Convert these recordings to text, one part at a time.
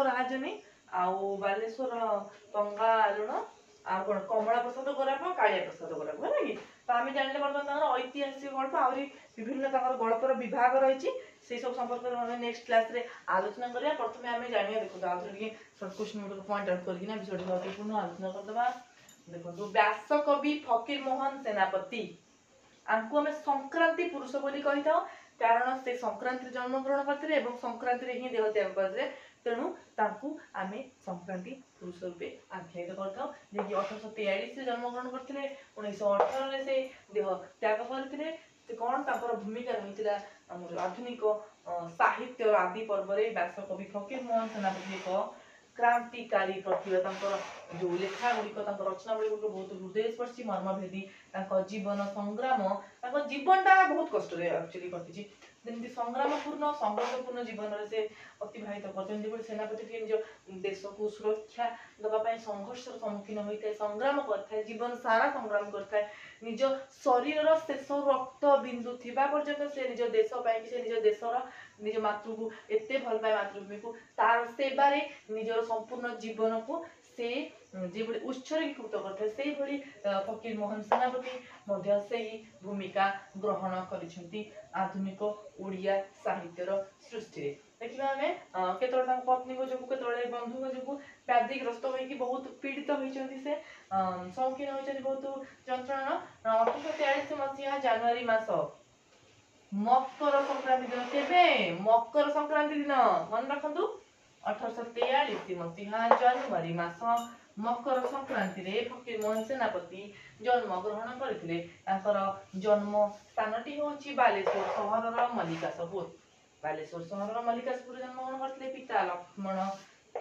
ରାହାଜନୀ ଆଉ ବାଲେଶ୍ୱର ଟଙ୍ଗା ଲୁଣ ଆଉ କଣ କମଳା ପ୍ରସାଦ ଗୋରାପ କାଳିଆ ପ୍ରସାଦ ଗୋରାପ ହେଲା କି। ତ ଆମେ ଜାଣିଲେ ବର୍ତ୍ତମାନ ତାଙ୍କର ଐତିହାସିକ ଗଳ୍ପ ଆହୁରି ବିଭିନ୍ନ ତାଙ୍କର ଗଳ୍ପର ବିଭାଗ ରହିଛି ସେଇ ସବୁ ସମ୍ପର୍କରେ ଆମେ ନେକ୍ସଟ କ୍ଲାସରେ ଆଲୋଚନା କରିବା। ପ୍ରଥମେ ଆମେ ଜାଣିବା ଦେଖନ୍ତୁ ଆଉ ଥରେ ଟିକେ ସର୍ଟ କ୍ୱେଶ୍ଚନ ଗୋଟେ ପଏଣ୍ଟ ଆଉଟ୍ କରିକିନା ବିଷୟଟି ସମ୍ପୂର୍ଣ୍ଣ ଆଲୋଚନା କରିଦେବା। ଦେଖନ୍ତୁ ବ୍ୟାସ କବି ଫକୀର ମୋହନ ସେନାପତି ଆଙ୍କୁ ଆମେ ସଂକ୍ରାନ୍ତି ପୁରୁଷ ବୋଲି କହିଥାଉ କାରଣ ସେ ସଂକ୍ରାନ୍ତିରେ ଜନ୍ମଗ୍ରହଣ କରିଥିଲେ ଏବଂ ସଂକ୍ରାନ୍ତିରେ ହିଁ ଦେହ ତ୍ୟାଗ କରିଥିଲେ। ତେଣୁ ତାଙ୍କୁ ଆମେ ସଂକ୍ରାନ୍ତି ପୁରୁଷ ରୂପେ ଆଖ୍ୟାୟିତ କରିଥାଉ ଯିଏକି 1843ରେ ଜନ୍ମଗ୍ରହଣ କରିଥିଲେ। 1918ରେ ସେ ଦେହ ତ୍ୟାଗ କରିଥିଲେ। ସେ କଣ ତାଙ୍କର ଭୂମିକା ରହିଥିଲା ଆମର ଆଧୁନିକ ସାହିତ୍ୟର ଆଦି ପର୍ବରେ ବ୍ୟାସ କବି ଫକୀର ମୋହନ ସେନାପତି ଏକ କ୍ରାନ୍ତିକାରୀ ପ୍ରତିଭା। ତାଙ୍କର ଯୋଉ ଲେଖା ଗୁଡିକ ତାଙ୍କ ରଚନା ଗୁଡିକ ବହୁତ ହୃଦୟସ୍ପର୍ଶୀ ମର୍ମଭେଦୀ। ତାଙ୍କ ଜୀବନ ସଂଗ୍ରାମ ତାଙ୍କ ଜୀବନଟା ବହୁତ କଷ୍ଟରେ ଆକ୍ଚୁଆଲି କଟିଛି। ଯେମିତି ସଂଗ୍ରାମପୂର୍ଣ୍ଣ ସଂଘର୍ଷପୂର୍ଣ୍ଣ ଜୀବନରେ ସେ ଅତିବାହିତ କରିଛନ୍ତି। ଯେଭଳି ସେନାପତି ଟିଏ ନିଜ ଦେଶକୁ ସୁରକ୍ଷା ଦେବା ପାଇଁ ସଂଘର୍ଷର ସମ୍ମୁଖୀନ ହୋଇଥାଏ ସଂଗ୍ରାମ କରିଥାଏ ଜୀବନ ସାରା ସଂଗ୍ରାମ କରିଥାଏ। ନିଜ ଶରୀରର ଶେଷ ରକ୍ତ ବିନ୍ଦୁ ଥିବା ପର୍ଯ୍ୟନ୍ତ ସେ ନିଜ ଦେଶ ପାଇଁ ସେ ନିଜ ଦେଶର ନିଜ ମାତୃକୁ ଏତେ ଭଲ ପାଏ ମାତୃଭୂମିକୁ ତାର ସେବାରେ ନିଜର ସମ୍ପୂର୍ଣ୍ଣ ଜୀବନକୁ ସେ ଯେଭଳି ଉତ୍ସର୍ଗୀକୃତ କରିଥାଏ ସେଇଭଳି ଫକୀର ମୋହନ ସେନାପତି ମଧ୍ୟ ସେହି ଭୂମିକା ଗ୍ରହଣ କରିଛନ୍ତି ଆଧୁନିକ ଓଡ଼ିଆ ସାହିତ୍ୟର ସୃଷ୍ଟିରେ। ଦେଖିବା ଆମେ କେତେବେଳେ ତାଙ୍କ ପତ୍ନୀଙ୍କ ଯୋଗୁଁ କେତେବେଳେ ବନ୍ଧୁଙ୍କ ଯୋଗୁଁ ବ୍ୟାଧିଗ୍ରସ୍ତ ହୋଇକି ବହୁତ ପୀଡ଼ିତ ହୋଇଛନ୍ତି। ସେ ସମ୍ମୁଖୀନ ହୋଇଛନ୍ତି ବହୁତ ଯନ୍ତ୍ରଣା। 1843 ମସିହା ଜାନୁଆରୀ ମାସ ମକର ସଂକ୍ରାନ୍ତି ଦିନ କେବେ ମକର ସଂକ୍ରାନ୍ତି ଦିନ ମନେ ରଖନ୍ତୁ 1843 ମସିହା ଜାନୁଆରୀ ମାସ ମକର ସଂକ୍ରାନ୍ତିରେ ଫକୀର ମୋହନ ସେନାପତି ଜନ୍ମ ଗ୍ରହଣ କରିଥିଲେ। ତାଙ୍କର ଜନ୍ମ ସ୍ଥାନଟି ହେଉଛି ବାଲେଶ୍ୱର ସହରର ମଲ୍ଲିକାଶପୁର। ବାଲେଶ୍ୱର ସହରର ମଲ୍ଲିକାଶପୁରରେ ଜନ୍ମଗ୍ରହଣ କରିଥିଲେ। ପିତା ଲକ୍ଷ୍ମଣ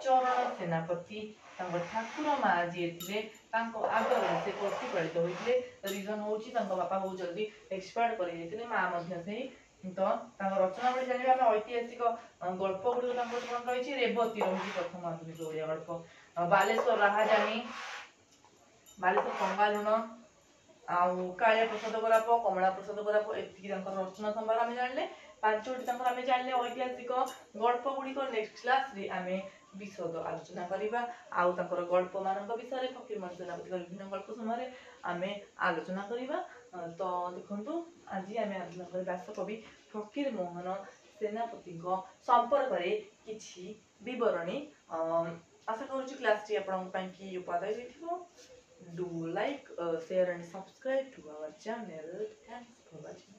ଚରଣ ସେନାପତି ତାଙ୍କ ଠାକୁର ମା ଯିଏ ଥିଲେ ତାଙ୍କ ଆଗରେ ସେ ପ୍ରତିପାଳିତ ହୋଇଥିଲେ। ରିଜନ ହେଉଛି ତାଙ୍କ ବାପା ବହୁତ ଜଲ୍ଦି ଏକ୍ସପାୟାର୍ଡ କରିଯାଇଥିଲେ ମା ମଧ୍ୟ ସେଇ। ତ ତାଙ୍କ ରଚନା ଭଳି ଜାଣିବା ଆମେ ଐତିହାସିକ ଗଳ୍ପ ଗୁଡ଼ିକ ତାଙ୍କର କଣ ରହିଛି ରେବତୀ ରହିଛି ପ୍ରଥମ ଆଧୁନିକ ଓଡ଼ିଆ ଗଳ୍ପ। ବାଲେଶ୍ୱର ରାହାଜାନୀ ବାଲେଶ୍ୱର ଟଙ୍ଗା ଲୁଣ ଆଉ କାଳିଆ ପ୍ରସାଦ ଗୋରାପ କମଳା ପ୍ରସାଦ ଗୋରାପ ଏତିକି ତାଙ୍କର ରଚନା ସମ୍ଭାର ଆମେ ଜାଣିଲେ। ପାଞ୍ଚଟି ତାଙ୍କର ଆମେ ଜାଣିଲେ ଐତିହାସିକ ଗଳ୍ପ ଗୁଡ଼ିକ। ନେକ୍ସଟ କ୍ଲାସରେ ଆମେ ବିଶଦ ଆଲୋଚନା କରିବା ଆଉ ତାଙ୍କର ଗଳ୍ପ ମାନଙ୍କ ବିଷୟରେ ଫକୀର ମୋହନ ସେନାପତିଙ୍କ ବିଭିନ୍ନ ଗଳ୍ପ ସମୟରେ ଆମେ ଆଲୋଚନା କରିବା। ତ ଦେଖନ୍ତୁ ଆଜି ଆମେ ଆଲୋଚନା କରିବା ବ୍ୟାସ କବି ଫକୀର ମୋହନ ସେନାପତିଙ୍କ ସମ୍ପର୍କରେ କିଛି ବିବରଣୀ। ଆଶା କରୁଛି କ୍ଲାସଟି ଆପଣଙ୍କ ପାଇଁ କି ଉପାଦାୟ ହୋଇଥିବ। Do like, share and subscribe to our channel. Thanks for watching.